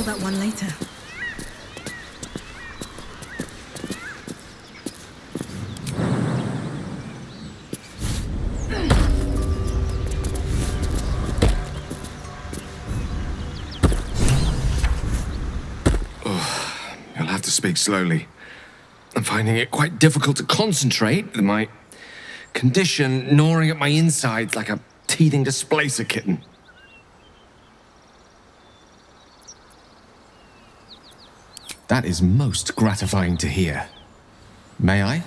kill that one later. You'll have to speak slowly. I'm finding it quite difficult to concentrate with my condition gnawing at my insides like a teething displacer kitten. That is most gratifying to hear. May I?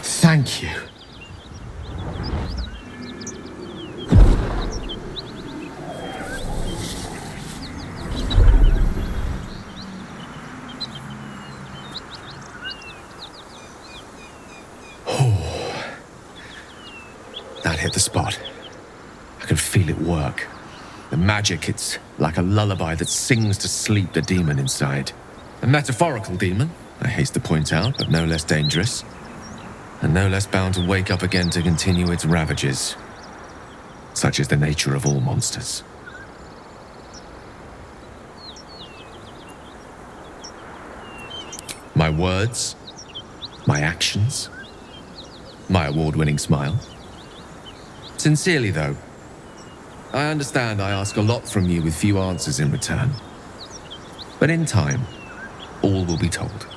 Thank you. That hit the spot. I can feel it work. The magic, it's like a lullaby that sings to sleep the demon inside. A metaphorical demon, I haste to point out, but no less dangerous. And no less bound to wake up again to continue its ravages. Such is the nature of all monsters. My words, my actions, my award-winning smile. Sincerely, though, I understand I ask a lot from you with few answers in return. But in time, all will be told.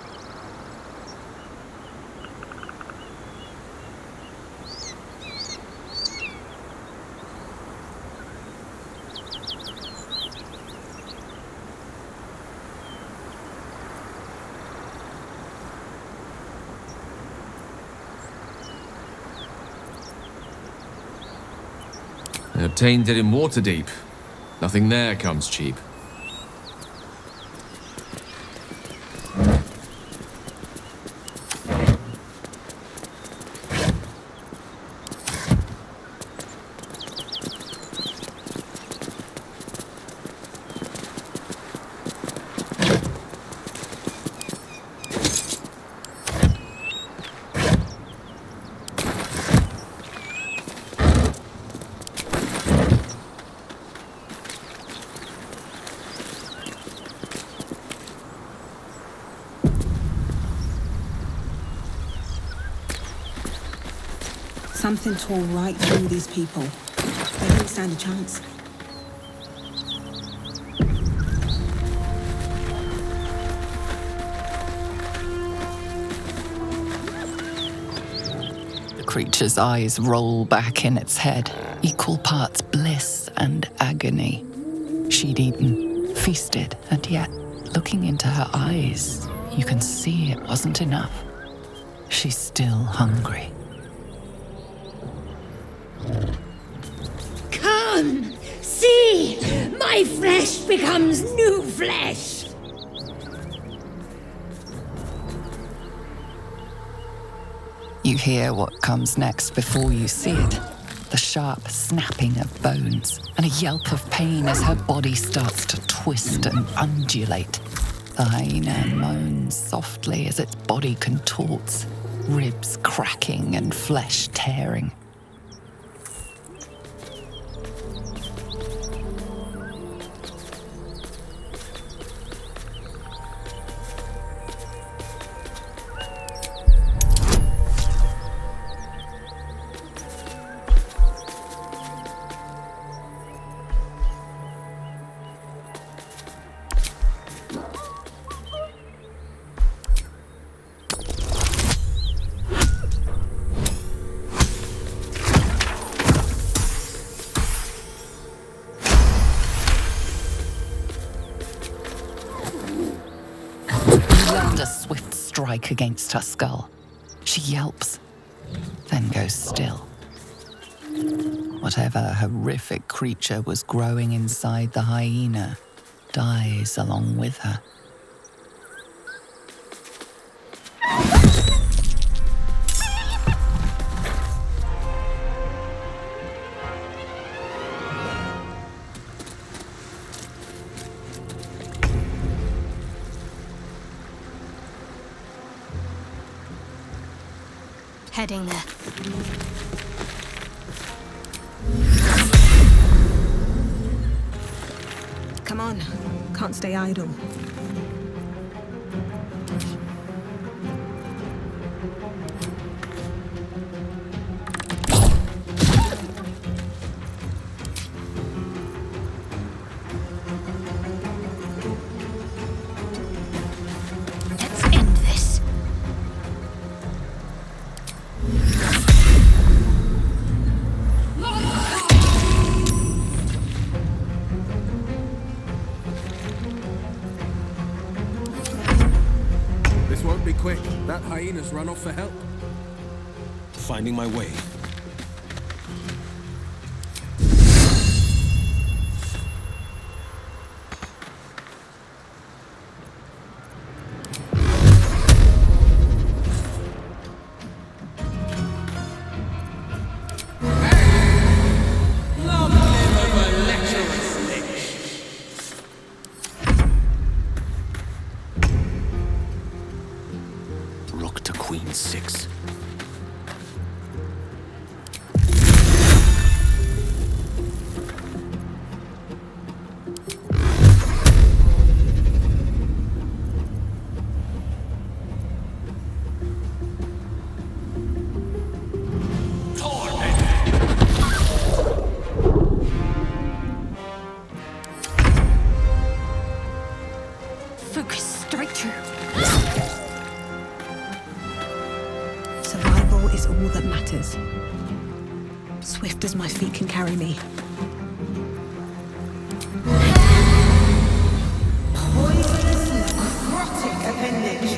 I obtained it in Waterdeep. Nothing there comes cheap. Something tore right through these people. They didn't stand a chance. The creature's eyes roll back in its head, equal parts bliss and agony. She'd eaten, feasted, and yet, looking into her eyes, you can see it wasn't enough. She's still hungry. Come, see! My flesh becomes new flesh! You hear what comes next before you see it. The sharp snapping of bones and a yelp of pain as her body starts to twist and undulate. The hyena moans softly as its body contorts, ribs cracking and flesh tearing. Strike against her skull. She yelps, then goes still. Whatever horrific creature was growing inside the hyena dies along with her. Heading there. Come on. Can't stay idle. Let's end this. This won't be quick. That hyena's run off for help. Finding my way. Rook to queen 6. Focus, strike true. Survival is all that matters. Swift as my feet can carry me. Poisonous necrotic appendage.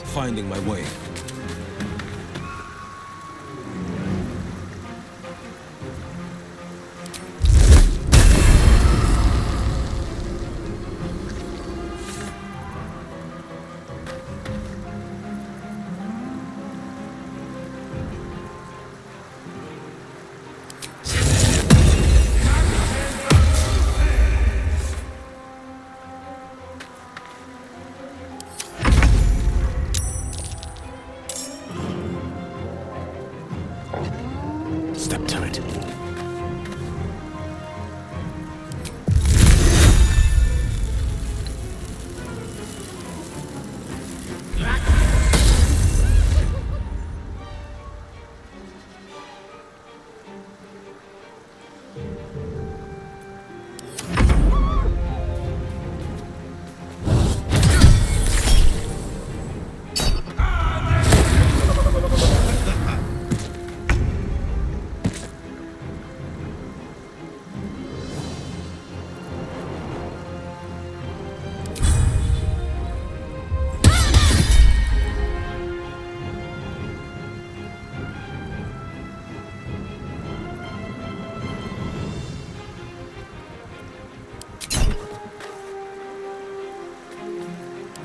Finding my way. Step to it.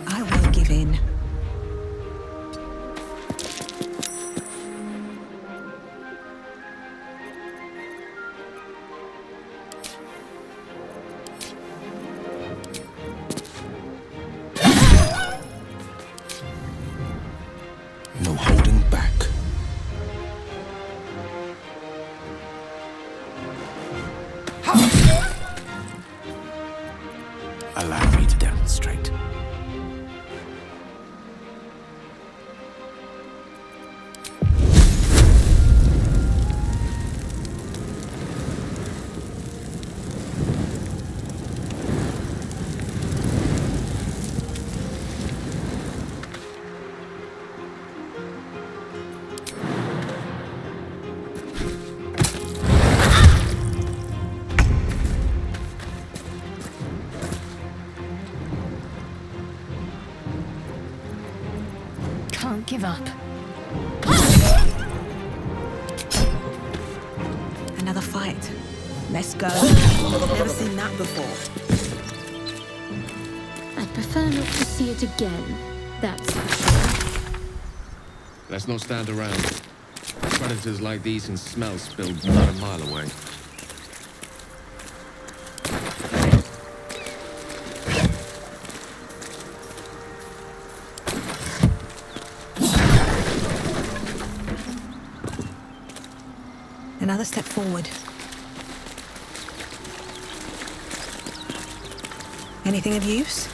I won't give in. No holding back. Allow me to demonstrate. Can't give up. Another fight. Let's go. Never seen that before. I'd prefer not to see it again. That's for sure. Let's not stand around. Predators like these can smell spilled blood a mile away. Another step forward. Anything of use?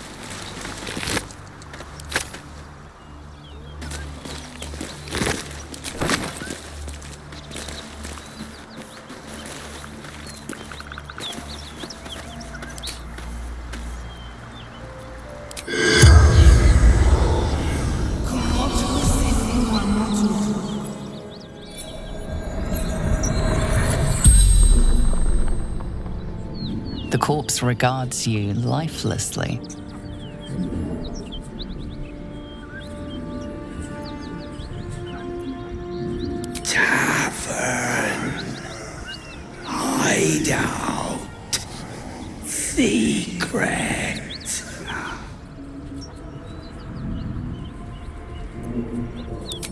The corpse regards you lifelessly. Tavern. Hideout. Secret.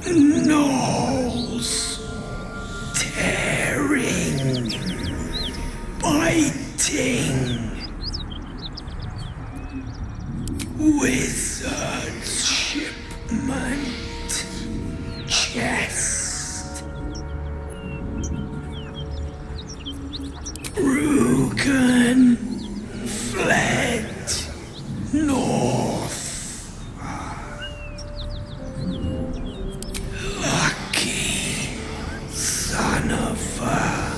Gnolls. Tearing. Biting. Wizard's shipment. Chest. Rugen fled north. Lucky son of a...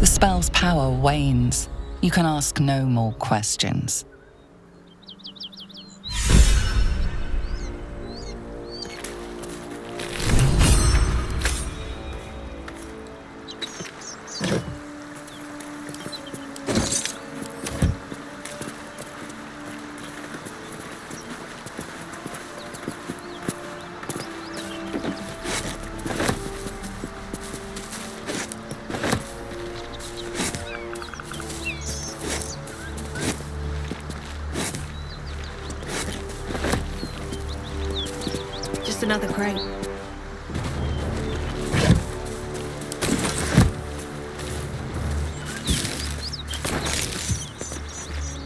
The spell's power wanes. You can ask no more questions. Just another crate.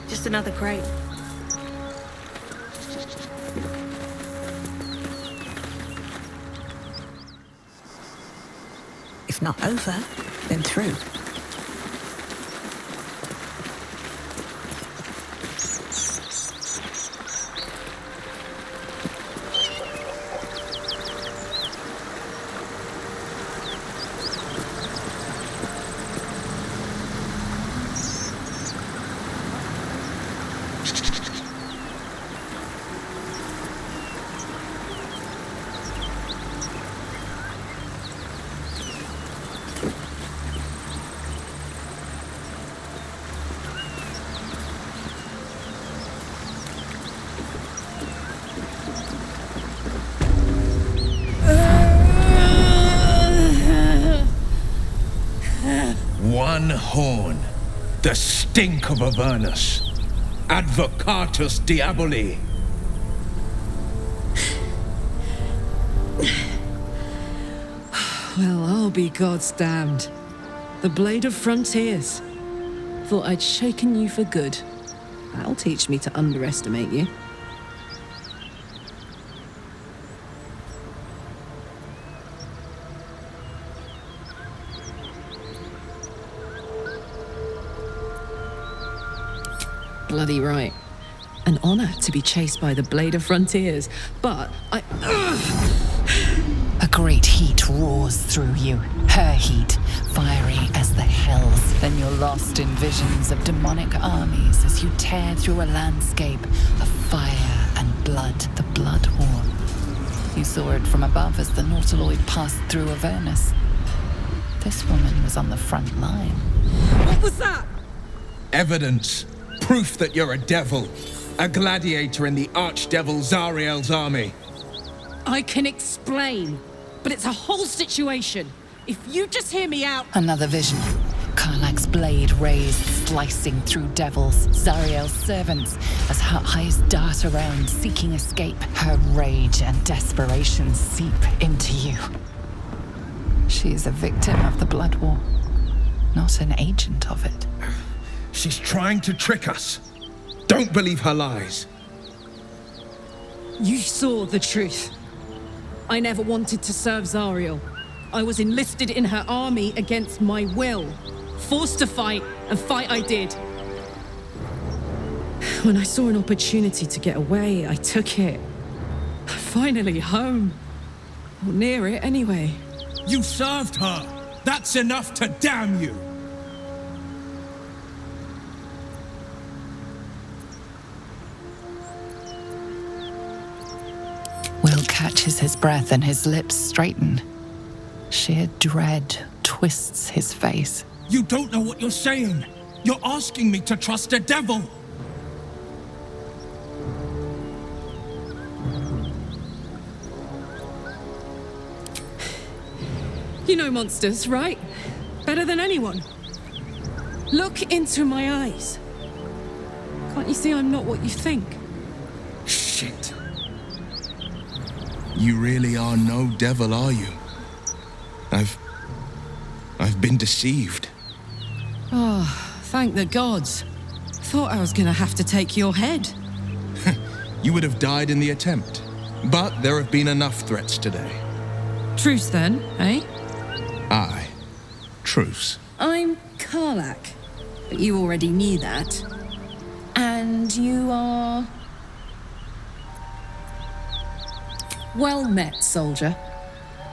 Just another crate. If not over, then through. One horn, the stink of Avernus. Advocatus Diaboli. Well, I'll be God's damned. The Blade of Frontiers. Thought I'd shaken you for good. That'll teach me to underestimate you. Bloody right. An honor to be chased by the Blade of Frontiers, but A great heat roars through you, her heat, fiery as the hells. Then you're lost in visions of demonic armies as you tear through a landscape of fire and blood, the Blood War. You saw it from above as the Nautiloid passed through Avernus. This woman was on the front line. What was that? Evidence. Proof that you're a devil. A gladiator in the archdevil Zariel's army. I can explain, but it's a whole situation. If you just hear me out... Another vision. Karlach's blade raised, slicing through devils, Zariel's servants, as her eyes dart around, seeking escape. Her rage and desperation seep into you. She is a victim of the Blood War, not an agent of it. She's trying to trick us. Don't believe her lies. You saw the truth. I never wanted to serve Zariel. I was enlisted in her army against my will. Forced to fight, and fight I did. When I saw an opportunity to get away, I took it. Finally home. Or near it, anyway. You served her! That's enough to damn you! Wyll catches his breath and his lips straighten. Sheer dread twists his face. You don't know what you're saying! You're asking me to trust a devil! You know monsters, right? Better than anyone. Look into my eyes. Can't you see I'm not what you think? Shit. You really are no devil, are you? I've been deceived. Oh, thank the gods. Thought I was gonna have to take your head. You would have died in the attempt. But there have been enough threats today. Truce then, eh? Aye. Truce. I'm Karlach, but you already knew that. And you are... Well met, soldier.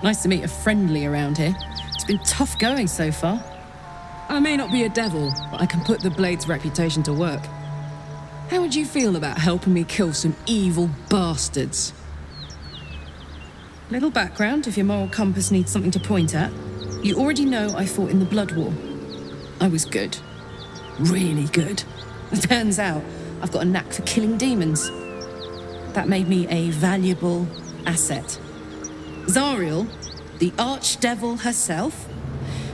Nice to meet a friendly around here. It's been tough going so far. I may not be a devil, but I can put the Blade's reputation to work. How would you feel about helping me kill some evil bastards? Little background, if your moral compass needs something to point at. You already know I fought in the Blood War. I was good. Really good. Turns out, I've got a knack for killing demons. That made me a valuable asset. Zariel, the archdevil herself,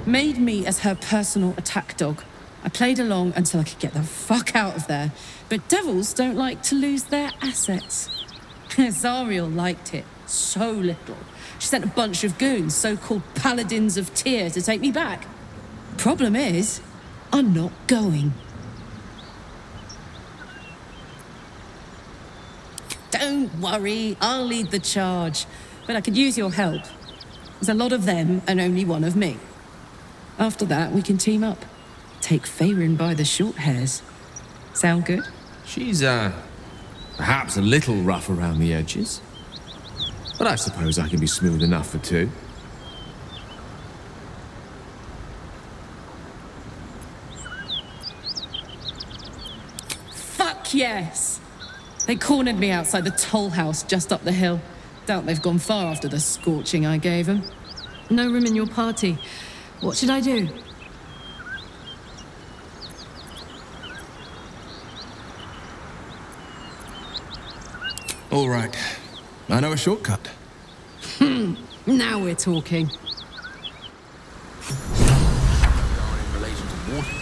made me as her personal attack dog. I played along until I could get the fuck out of there. But devils don't like to lose their assets. Zariel liked it so little. She sent a bunch of goons, so-called paladins of Tyr, to take me back. Problem is, I'm not going. Don't worry, I'll lead the charge. But I could use your help. There's a lot of them and only one of me. After that, we can team up. Take Faerun by the short hairs. Sound good? She's, perhaps a little rough around the edges. But I suppose I can be smooth enough for two. Fuck yes! They cornered me outside the toll house just up the hill. Doubt they've gone far after the scorching I gave them. No room in your party. What should I do? All right. I know a shortcut. Now we're talking. In relation to water.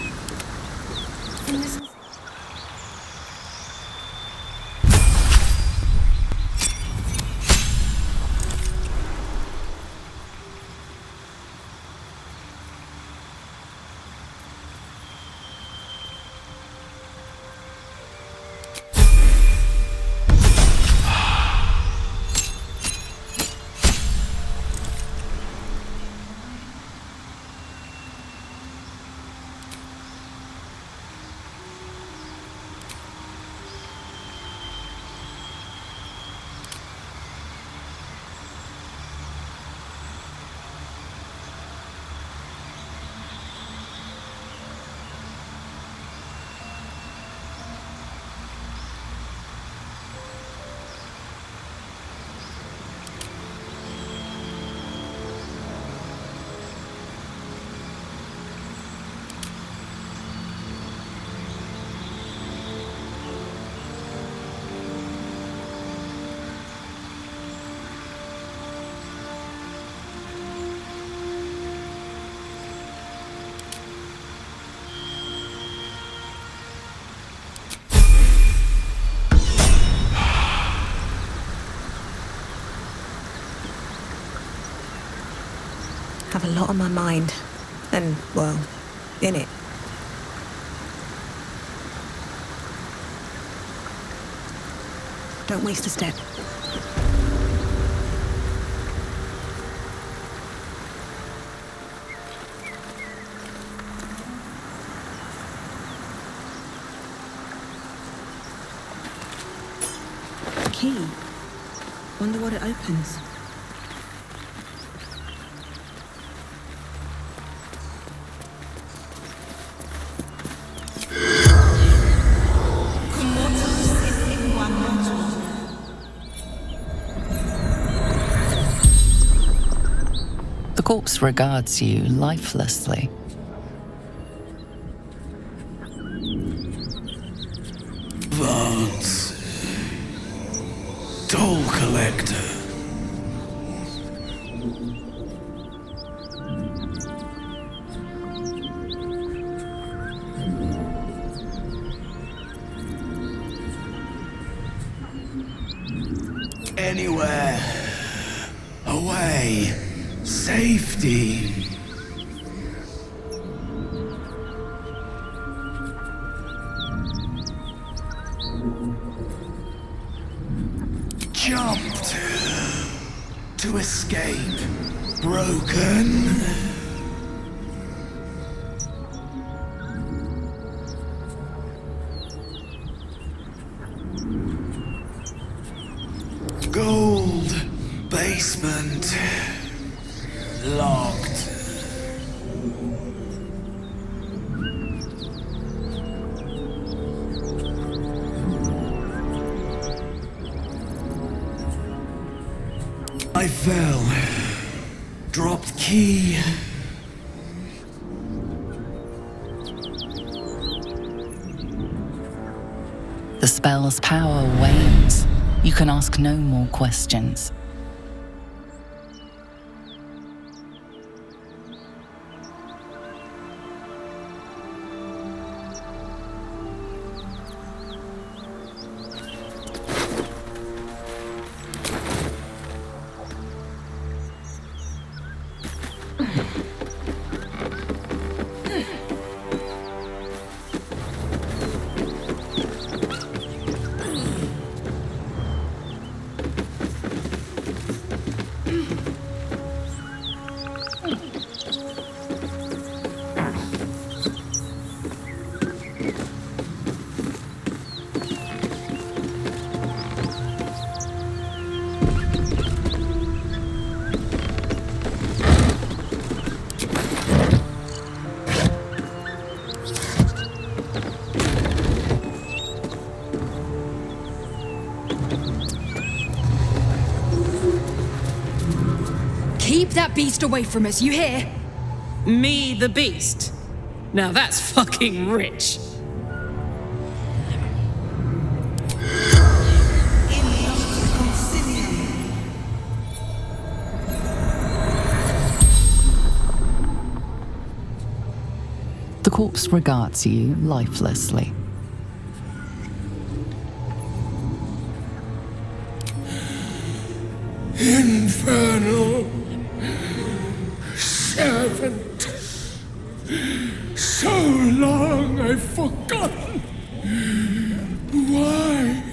Have a lot on my mind. And, well, in it. Don't waste a step. key. Wonder what it opens. The corpse regards you lifelessly. Vaults. Toll collector. Anywhere. Away. Safety. Jumped. To escape. Broken. Gold. Basement. Locked. I fell. Dropped key. The spell's power wanes. You can ask no more questions. Keep that beast away from us, you hear? Me, the beast? Now that's fucking rich. The corpse regards you lifelessly. Infernal servant. So long I've forgotten why.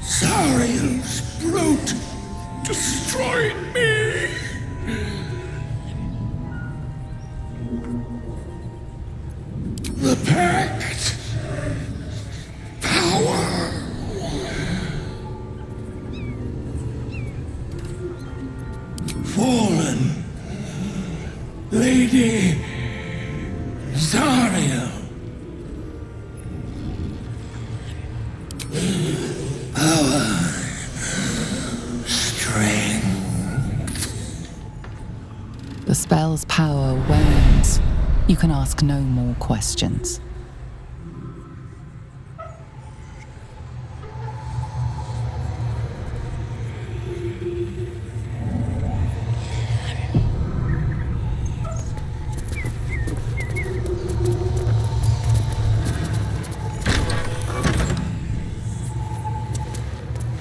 Zariel's brute destroyed me. The pact. Power. Fallen. Lady Zariel. Power. Strength. The spell's power wanes. You can ask no more questions.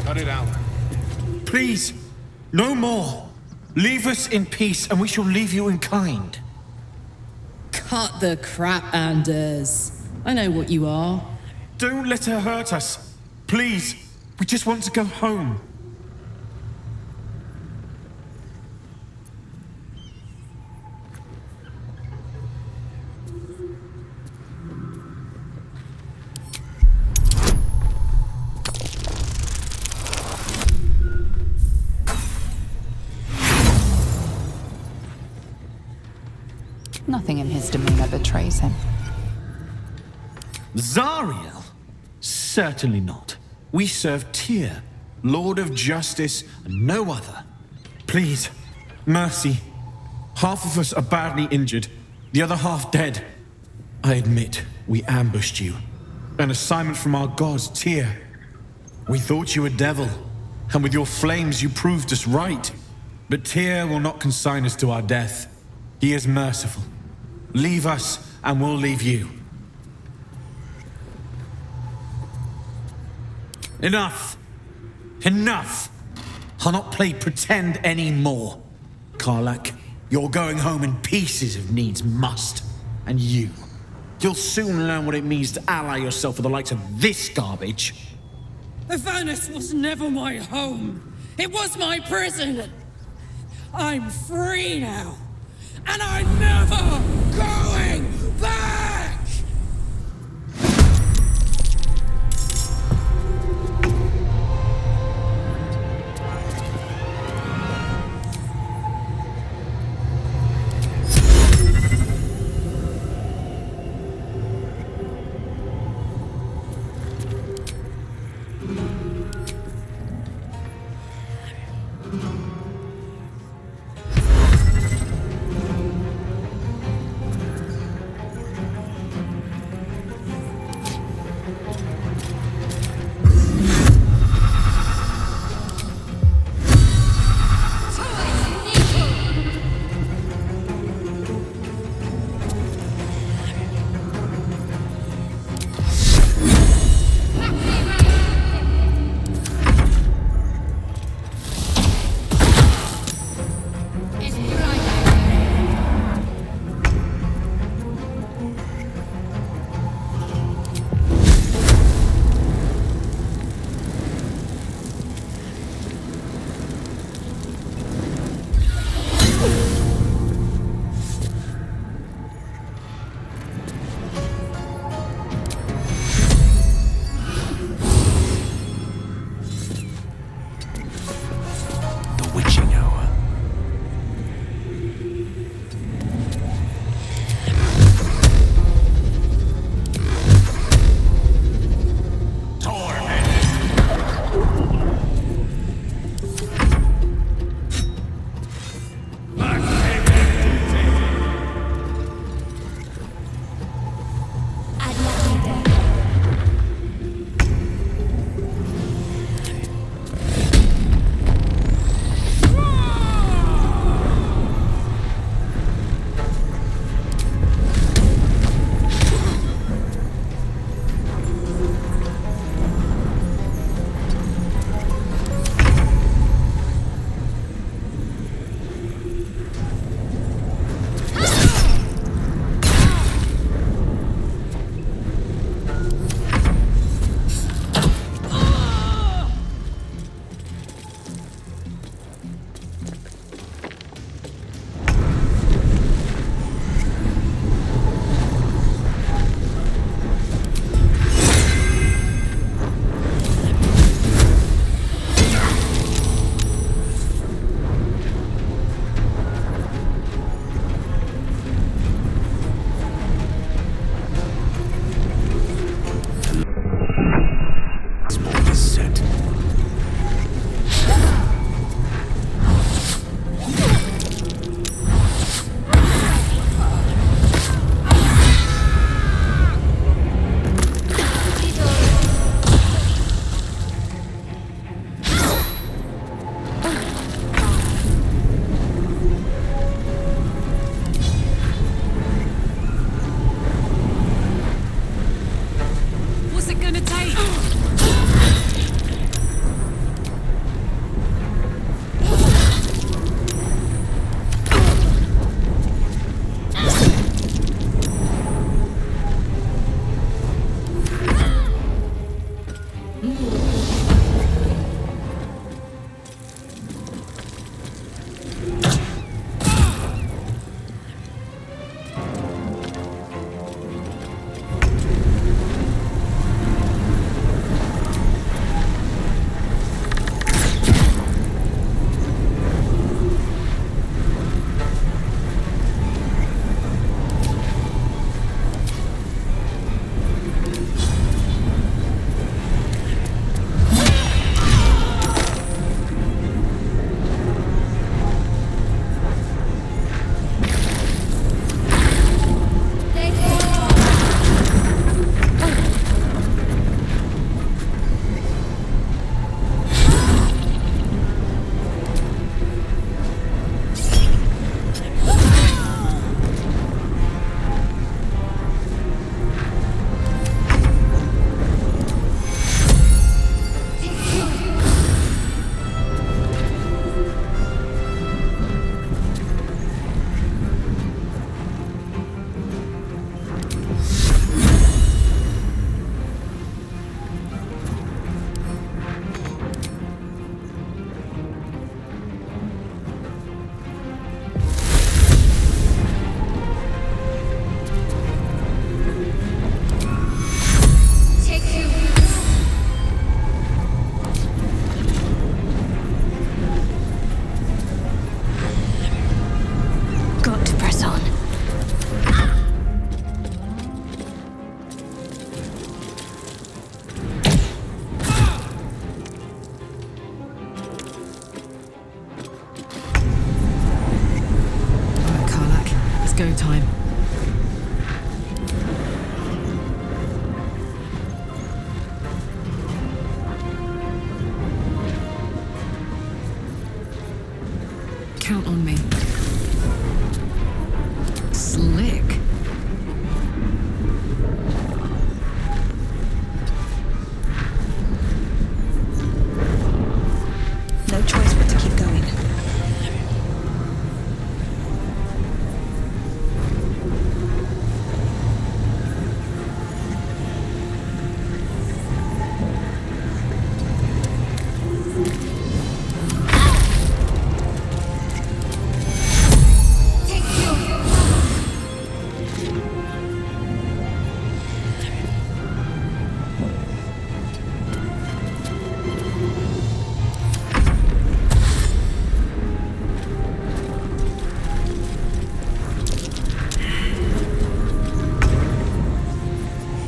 Cut it out. Please, no more. Leave us in peace and we shall leave you in kind. Cut the crap, Anders. I know what you are. Don't let her hurt us. Please, we just want to go home. Nothing in his demeanor betrays him. Zariel? Certainly not. We serve Tyr, Lord of Justice, and no other. Please, mercy. Half of us are badly injured, the other half dead. I admit, we ambushed you. An assignment from our gods, Tyr. We thought you a devil, and with your flames you proved us right. But Tyr will not consign us to our death. He is merciful. Leave us, and we'll leave you. Enough! Enough! I'll not play pretend anymore. Karlach, you're going home in pieces if needs must. And you'll soon learn what it means to ally yourself with the likes of this garbage. Avernus was never my home. It was my prison. I'm free now. And I'm never going back! go time. Count on me. Slick. No choice but to keep going.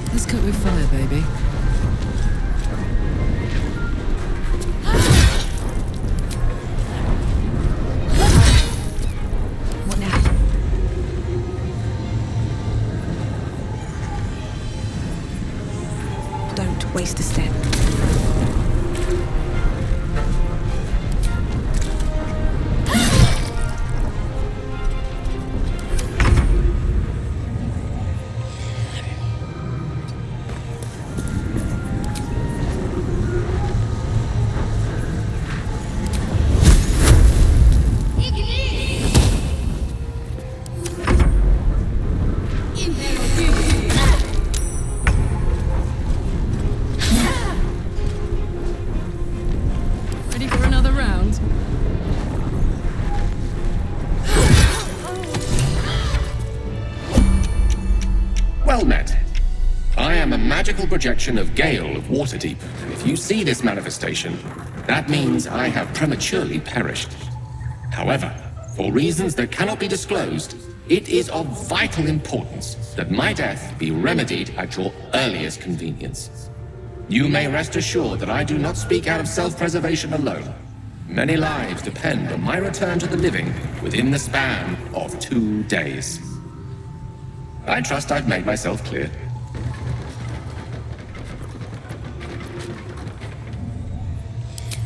Let's cook with fire, baby. What now? Don't waste a step. Ready for another round? Well met. I am a magical projection of Gale of Waterdeep, and if you see this manifestation, that means I have prematurely perished. However, for reasons that cannot be disclosed, it is of vital importance that my death be remedied at your earliest convenience. You may rest assured that I do not speak out of self-preservation alone. Many lives depend on my return to the living within the span of 2 days. I trust I've made myself clear.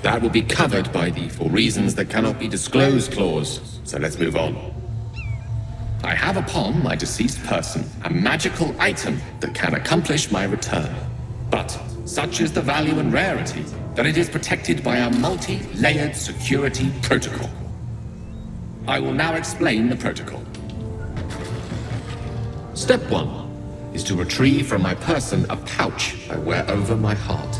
That will be covered by the "for reasons that cannot be disclosed" clause, so let's move on. I have upon my deceased person a magical item that can accomplish my return. But such is the value and rarity that it is protected by a multi-layered security protocol. I will now explain the protocol. Step 1 is to retrieve from my person a pouch I wear over my heart.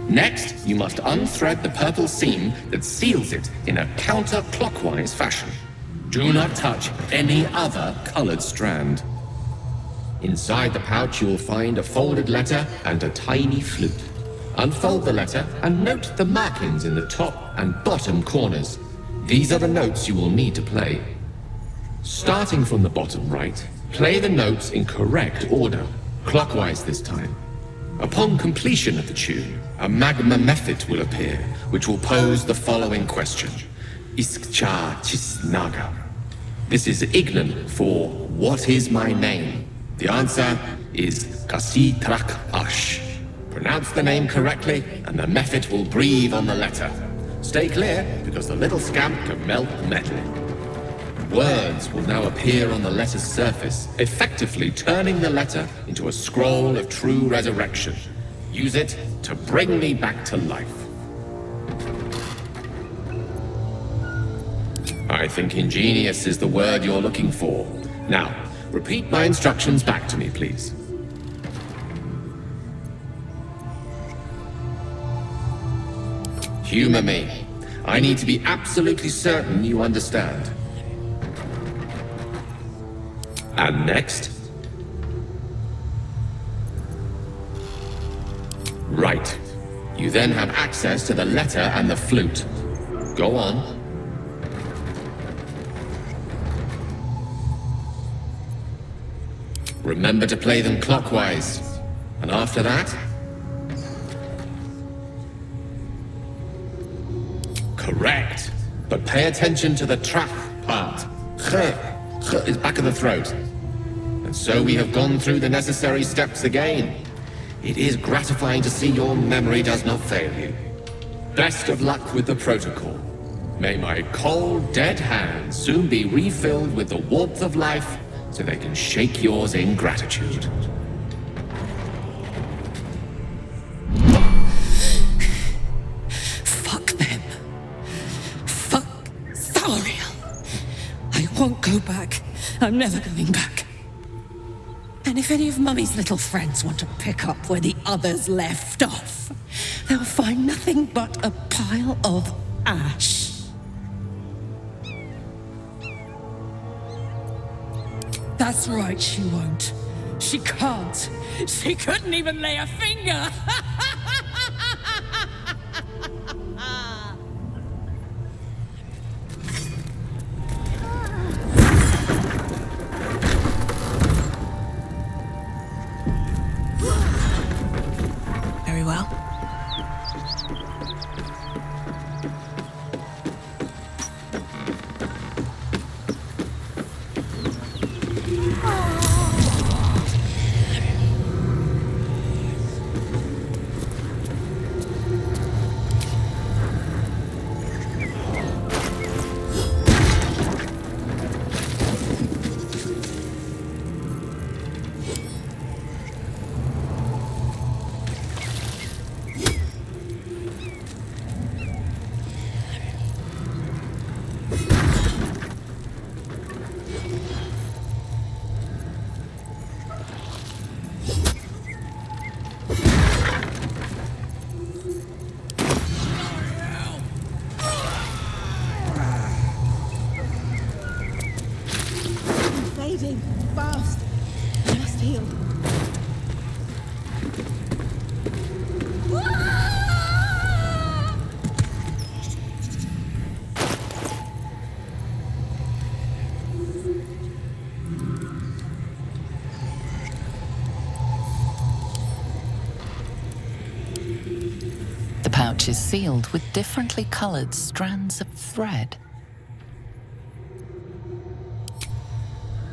Next, you must unthread the purple seam that seals it in a counterclockwise fashion. Do not touch any other colored strand. Inside the pouch, you will find a folded letter and a tiny flute. Unfold the letter and note the markings in the top and bottom corners. These are the notes you will need to play. Starting from the bottom right, play the notes in correct order, clockwise this time. Upon completion of the tune, a magma method will appear, which will pose the following question. Iskcha Chisnaga. This is Ignan for "What is my name?" The answer is Kasi Trak Ash. Pronounce the name correctly, and the method will breathe on the letter. Stay clear, because the little scamp can melt metal. Words will now appear on the letter's surface, effectively turning the letter into a scroll of true resurrection. Use it to bring me back to life. I think ingenious is the word you're looking for. Now, repeat my instructions back to me, please. Humor me. I need to be absolutely certain you understand. And next? Right. You then have access to the letter and the flute. Go on. Remember to play them clockwise. And after that? Correct. But pay attention to the trap part. is back of the throat. And so we have gone through the necessary steps again. It is gratifying to see your memory does not fail you. Best of luck with the protocol. May my cold, dead hands soon be refilled with the warmth of life so they can shake yours in gratitude. Fuck them. Fuck Zariel. I won't go back. I'm never going back. And if any of Mummy's little friends want to pick up where the others left off, they'll find nothing but a pile of ash. That's right, she won't. She can't. She couldn't even lay a finger. Very well. Fast. I must heal. The pouch is sealed with differently colored strands of thread.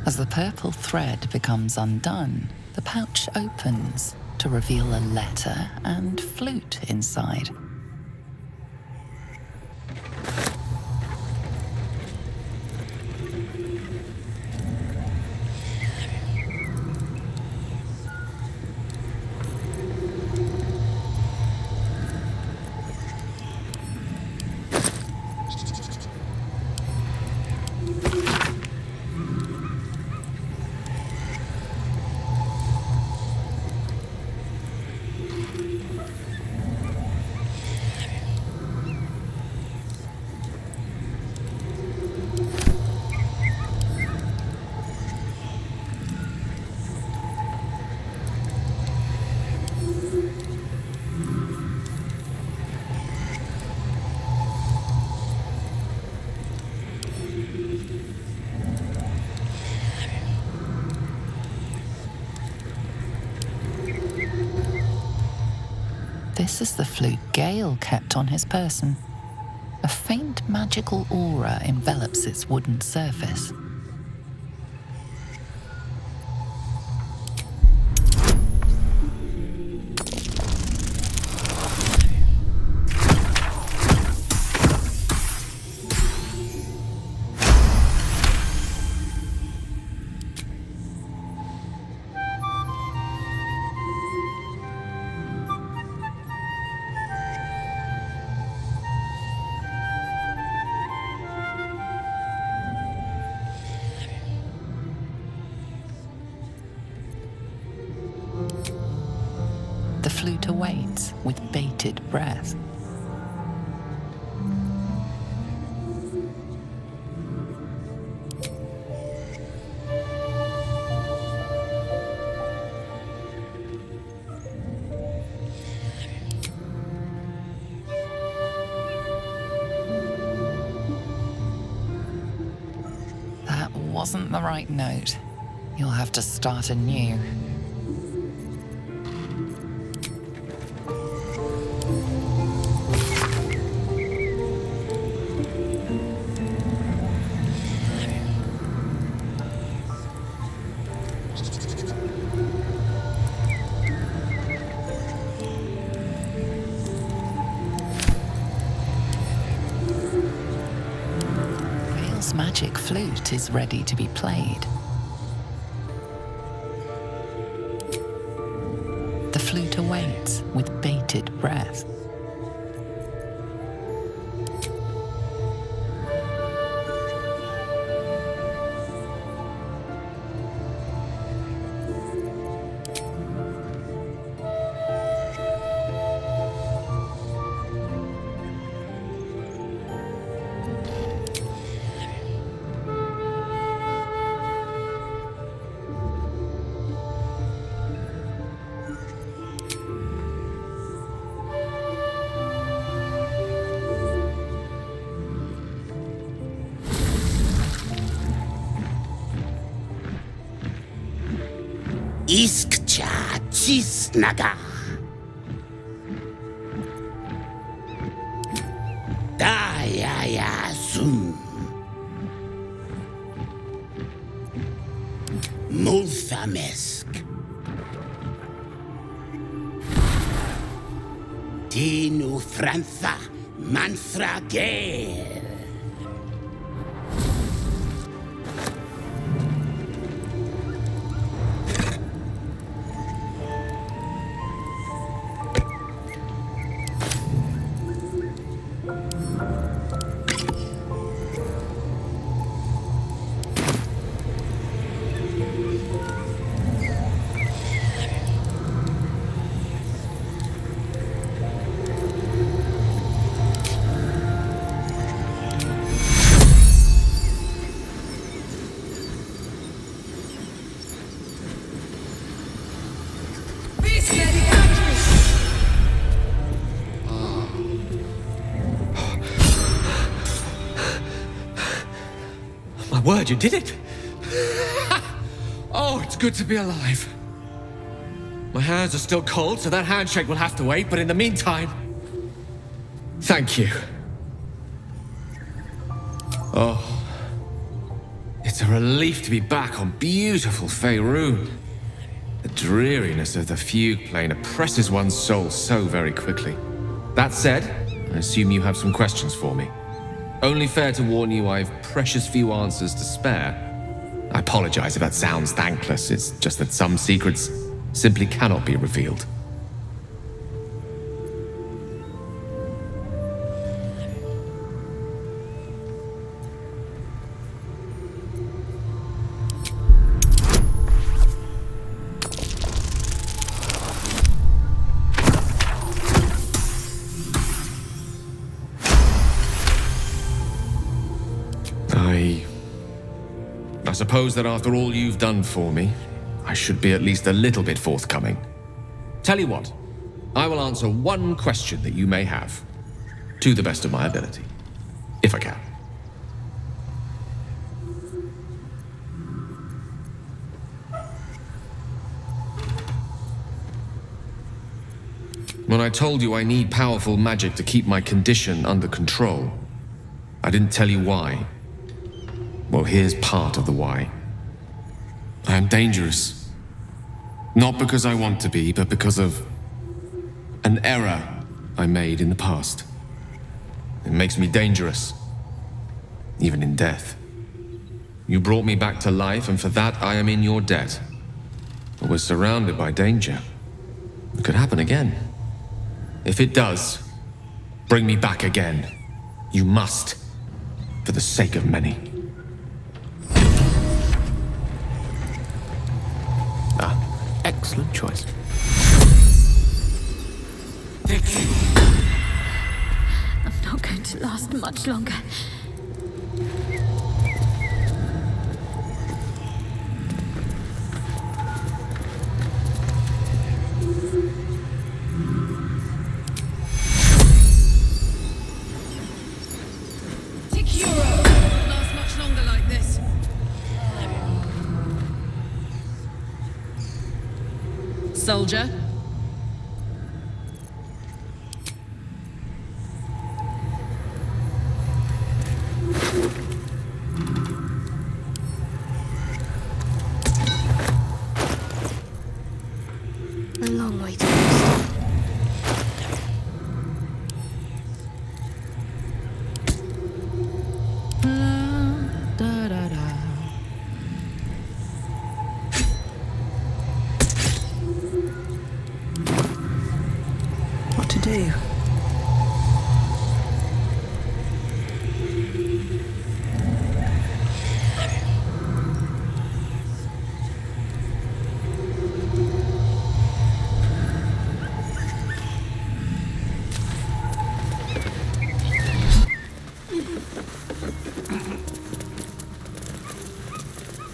As the purple thread becomes undone, the pouch opens to reveal a letter and flute inside. This is the flute Gale kept on his person. A faint magical aura envelops its wooden surface. The flute awaits with bated breath. That wasn't the right note. You'll have to start anew. Wyll's magic flute is ready to be played. The flute awaits with bated breath. Iskcha Cisnaga. Dayaya Zum. Multhamesk. Tinu Frantha Manthra Gale. Word, you did it! Oh, it's good to be alive. My hands are still cold, so that handshake will have to wait, but in the meantime... Thank you. Oh. It's a relief to be back on beautiful Faerun. The dreariness of the fugue plane oppresses one's soul so very quickly. That said, I assume you have some questions for me. Only fair to warn you I've precious few answers to spare. I apologize if that sounds thankless, it's just that some secrets simply cannot be revealed. I suppose that after all you've done for me, I should be at least a little bit forthcoming. Tell you what, I will answer one question that you may have, to the best of my ability, if I can. When I told you I need powerful magic to keep my condition under control, I didn't tell you why. Well, here's part of the why. I am dangerous. Not because I want to be, but because of an error I made in the past. It makes me dangerous, even in death. You brought me back to life, and for that I am in your debt. But we're surrounded by danger. It could happen again. If it does, bring me back again. You must, for the sake of many. Excellent choice. I'm not going to last much longer. Soldier. A long way to go.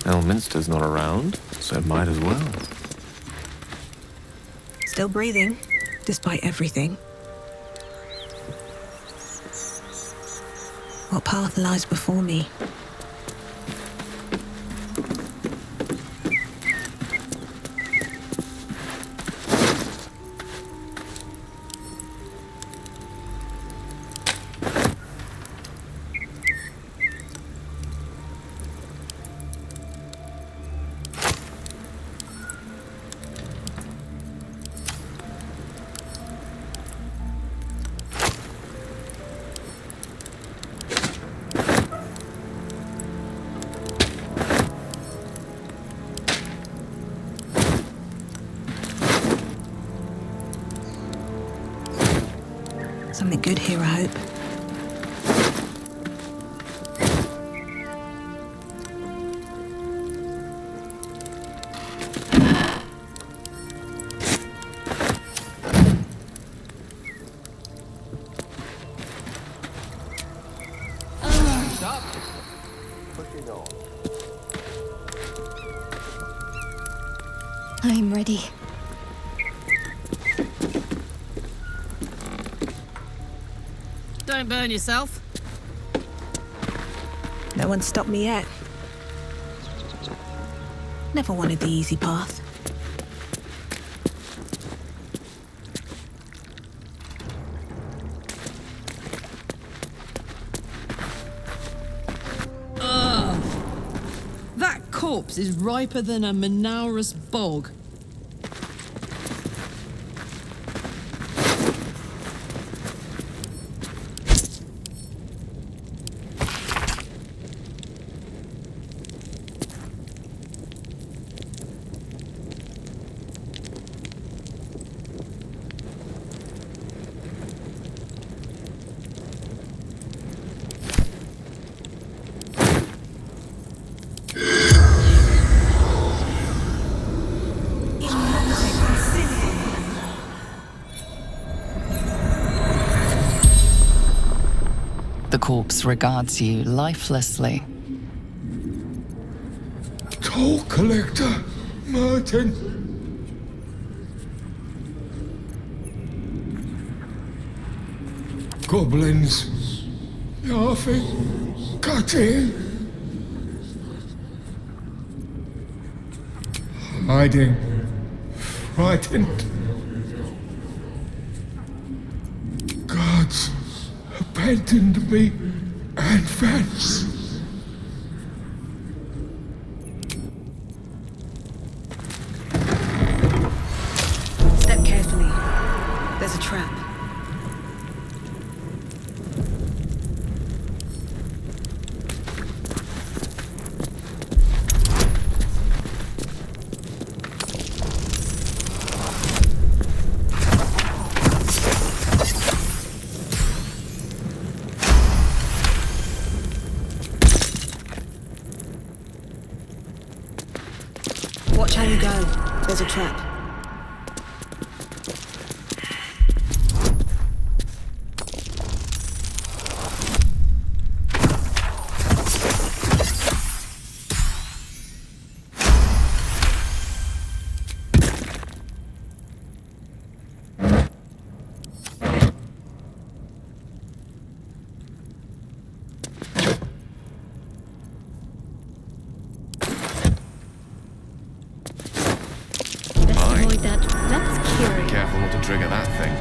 Elminster's not around, so might as well. Still breathing, despite everything. What path lies before me? Something good here, I hope. Stop pushing on. I'm ready. Don't burn yourself. No one's stopped me yet. Never wanted the easy path. Ugh. That corpse is riper than a Manaurus bog. The corpse regards you lifelessly. Toll collector, Martin. Goblins, laughing, cutting, hiding, frightened. Gods abandoned me and Vance. Step carefully. There's a trap. Watch how you go. There's a trap. Avoid that. That's curing. Be careful not to trigger that thing.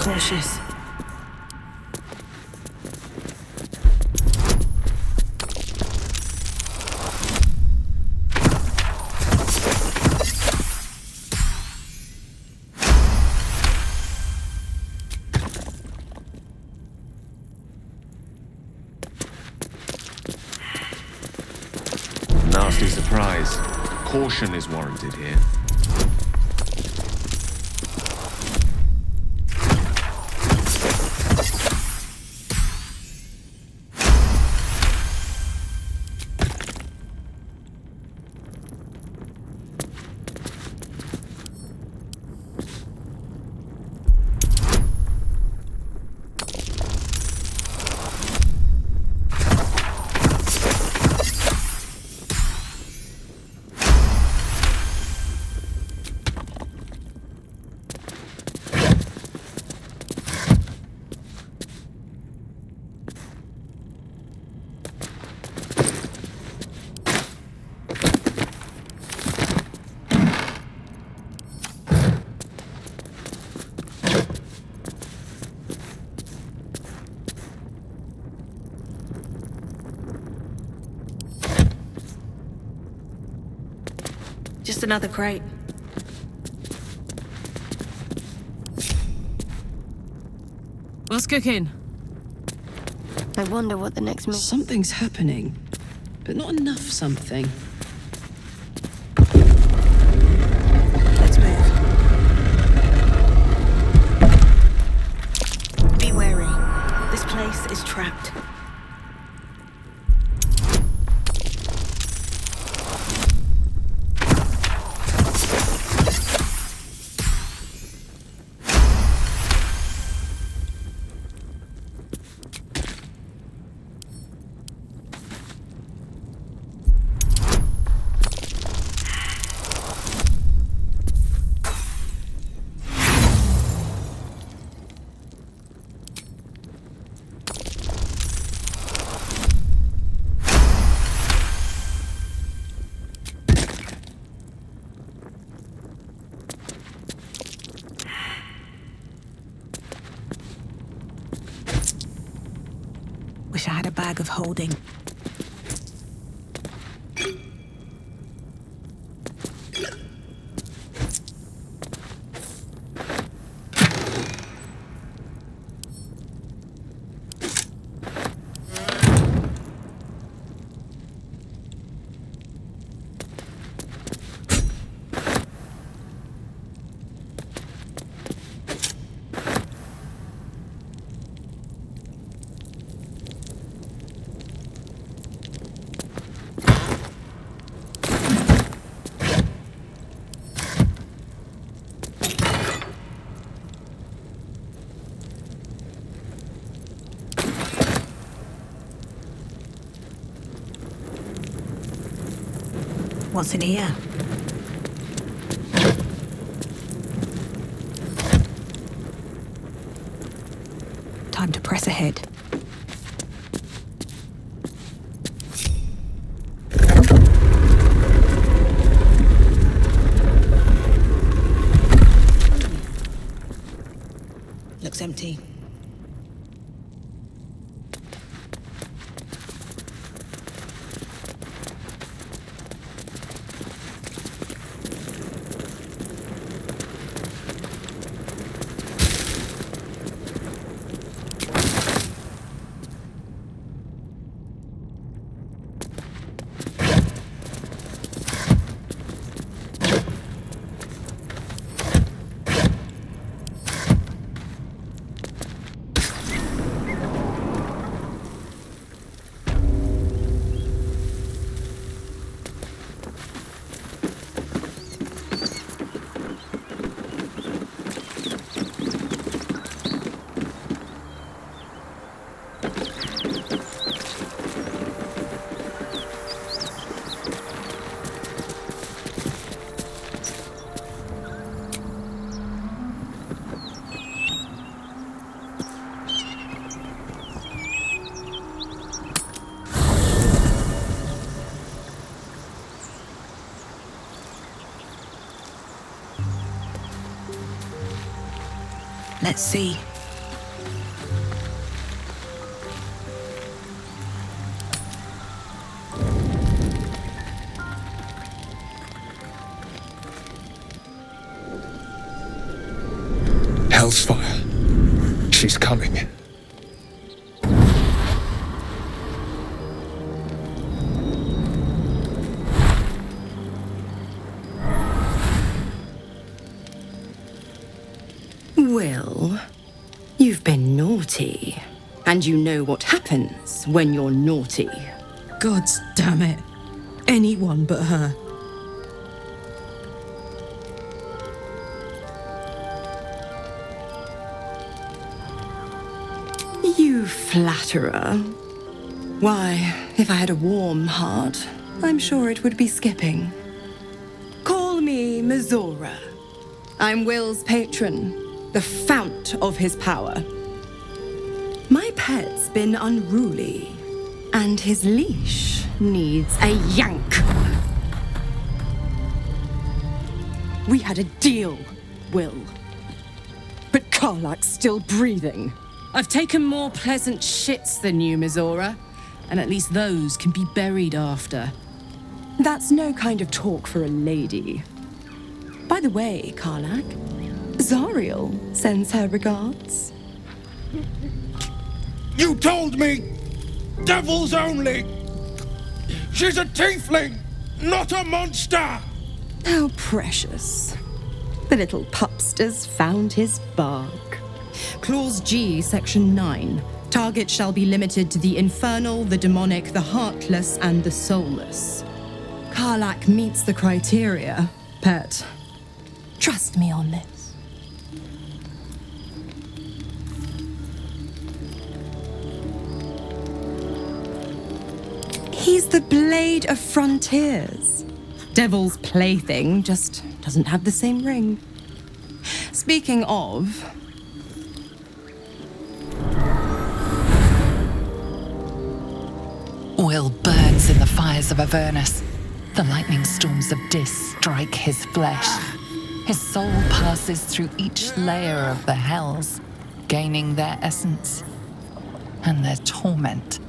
cautious. Nasty surprise. Caution is warranted here. Just another crate. What's cooking? I wonder what the next move. Something's happening, but not enough something. Let's move. Be wary. This place is trapped. Wish I had a bag of holding. What's in here? Time to press ahead. Looks empty. Let's see. Hellsfire. She's coming. Wyll, you've been naughty. And you know what happens when you're naughty. God damn it. Anyone but her. You flatterer. Why, if I had a warm heart, I'm sure it would be skipping. Call me Mizura. I'm Wyll's patron, the fount of his power. My pet's been unruly, and his leash needs a yank. We had a deal, Wyll. But Karlach's still breathing. I've taken more pleasant shits than you, Mizura, and at least those can be buried after. That's no kind of talk for a lady. By the way, Karlach, Zariel sends her regards. You told me! Devils only! She's a tiefling, not a monster! How precious. The little pupster's found his bark. Clause G, Section 9. Target shall be limited to the infernal, the demonic, the heartless, and the soulless. Karlach meets the criteria, pet. Trust me on this. He's the Blade of Frontiers. Devil's plaything, just doesn't have the same ring. Speaking of... Wyll burns in the fires of Avernus. The lightning storms of Dis strike his flesh. His soul passes through each layer of the hells, gaining their essence and their torment.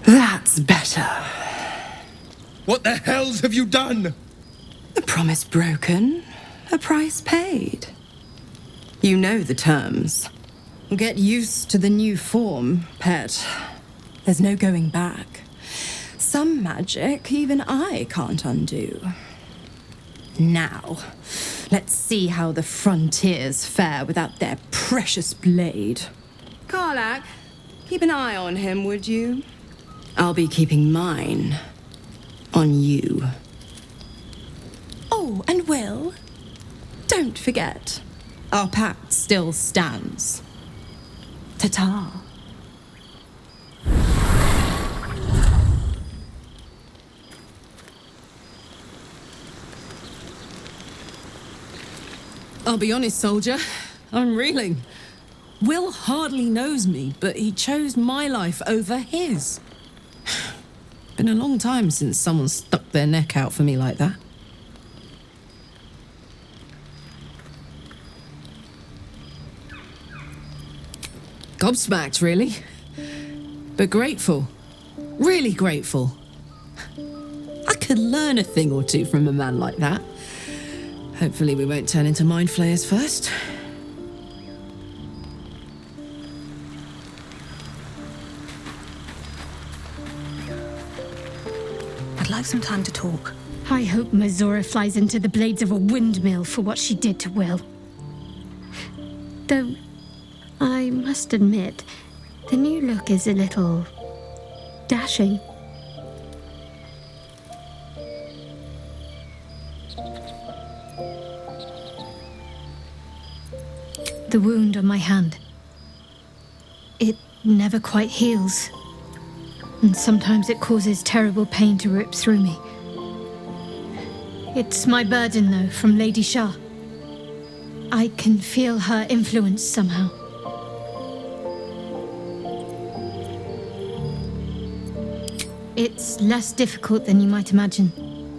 That's better. What the hells have you done? A promise broken, a price paid. You know the terms. Get used to the new form, pet. There's no going back. Some magic even I can't undo. Now, let's see how the frontiers fare without their precious blade. Karlach, keep an eye on him, would you? I'll be keeping mine on you. Oh, and Wyll, don't forget, our pact still stands. Ta-ta. I'll be honest, soldier. I'm reeling. Wyll hardly knows me, but he chose my life over his. Been a long time since someone stuck their neck out for me like that. Gobsmacked, really. But grateful. Really grateful. I could learn a thing or two from a man like that. Hopefully we won't turn into mind flayers first. I'd like some time to talk. I hope Mizura flies into the blades of a windmill for what she did to Wyll. Though, I must admit, the new look is a little... dashing. The wound on my hand. It never quite heals. And sometimes it causes terrible pain to rip through me. It's my burden, though, from Lady Shah. I can feel her influence somehow. It's less difficult than you might imagine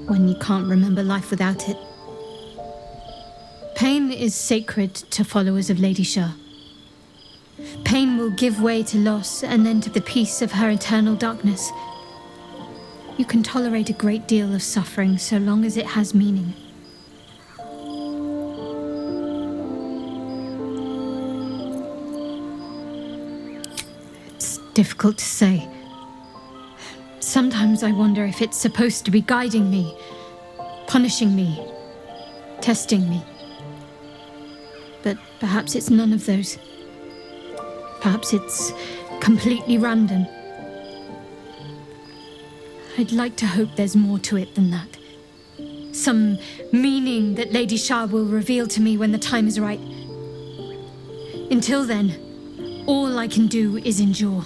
when you can't remember life without it. Pain is sacred to followers of Lady Shah. Pain will give way to loss and then to the peace of her eternal darkness. You can tolerate a great deal of suffering so long as it has meaning. It's difficult to say. Sometimes I wonder if it's supposed to be guiding me, punishing me, testing me. But perhaps it's none of those. Perhaps it's completely random. I'd like to hope there's more to it than that. Some meaning that Lady Shah will reveal to me when the time is right. Until then, all I can do is endure.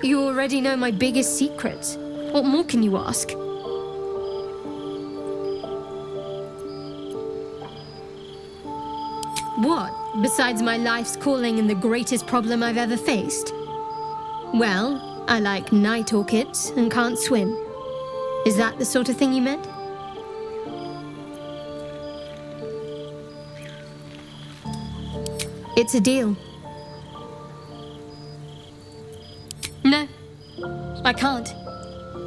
You already know my biggest secrets. What more can you ask? What, besides my life's calling and the greatest problem I've ever faced? Well, I like night orchids and can't swim. Is that the sort of thing you meant? It's a deal. No, I can't.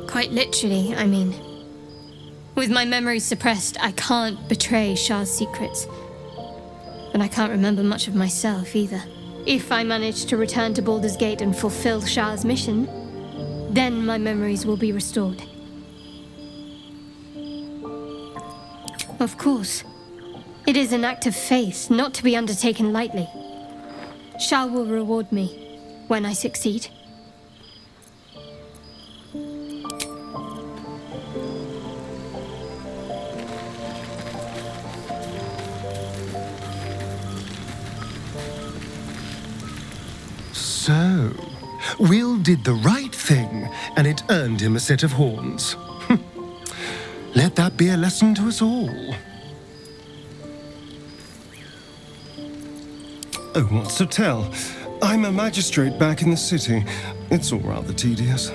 Quite literally, I mean. With my memory suppressed, I can't betray Shah's secrets. But I can't remember much of myself either. If I manage to return to Baldur's Gate and fulfill Shah's mission, then my memories will be restored. Of course. It is an act of faith, not to be undertaken lightly. Shah will reward me when I succeed. So, Wyll did the right thing, and it earned him a set of horns. Let that be a lesson to us all. Oh, what's to tell? I'm a magistrate back in the city. It's all rather tedious.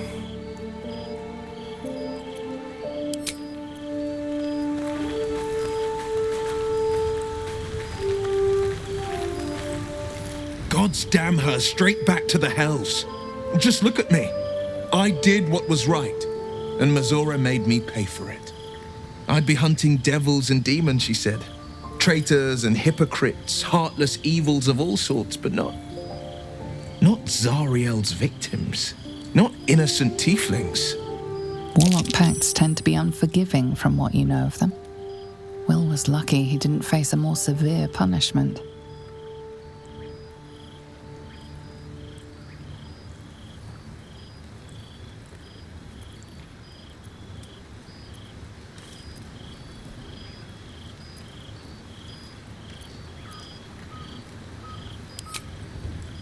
Gods damn her, straight back to the hells. Just look at me. I did what was right, and Mizura made me pay for it. I'd be hunting devils and demons, she said. Traitors and hypocrites, heartless evils of all sorts, but not Zariel's victims. Not innocent tieflings. Warlock pacts tend to be unforgiving from what you know of them. Wyll was lucky he didn't face a more severe punishment.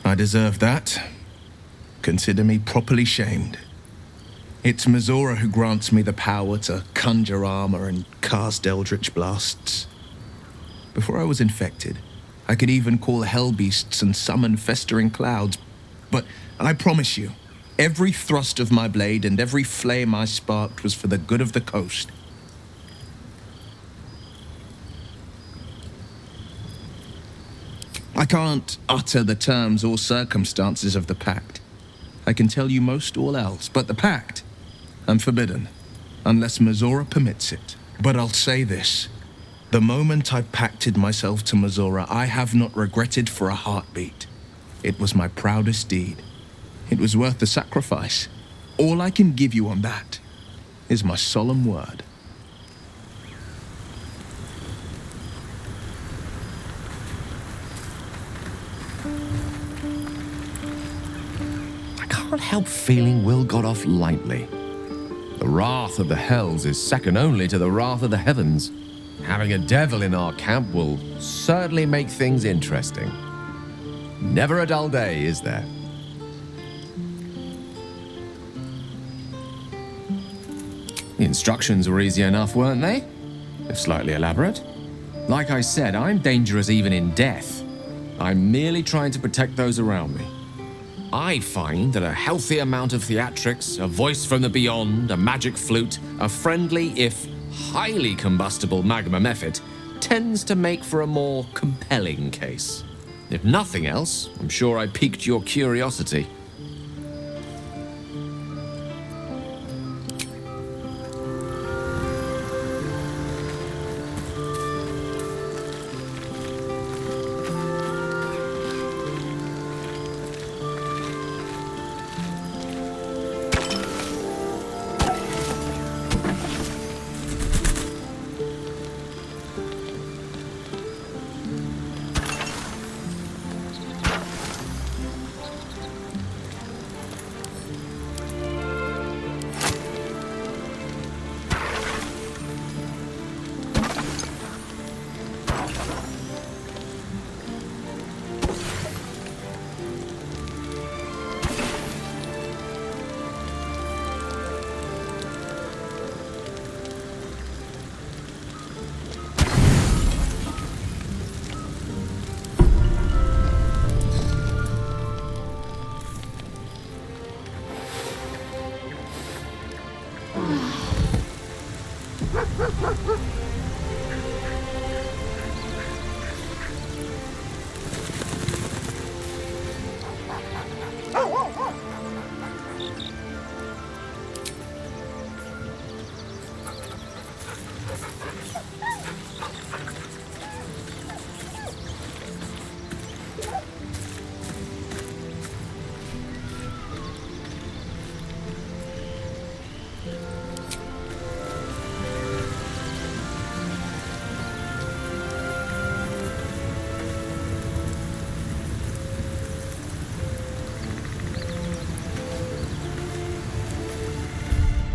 I deserve that. Consider me properly shamed. It's Mizura who grants me the power to conjure armor and cast eldritch blasts. Before I was infected, I could even call hell beasts and summon festering clouds. But I promise you, every thrust of my blade and every flame I sparked was for the good of the coast. I can't utter the terms or circumstances of the pact. I can tell you most all else, but the pact, I'm forbidden, unless Mizura permits it. But I'll say this. The moment I pacted myself to Mizura, I have not regretted for a heartbeat. It was my proudest deed. It was worth the sacrifice. All I can give you on that is my solemn word. I can't help feeling Wyll got off lightly. The wrath of the hells is second only to the wrath of the heavens. Having a devil in our camp will certainly make things interesting. Never a dull day, is there? The instructions were easy enough, weren't they? If slightly elaborate. Like I said, I'm dangerous even in death. I'm merely trying to protect those around me. I find that a healthy amount of theatrics, a voice from the beyond, a magic flute, a friendly, if highly combustible magma method, tends to make for a more compelling case. If nothing else, I'm sure I piqued your curiosity.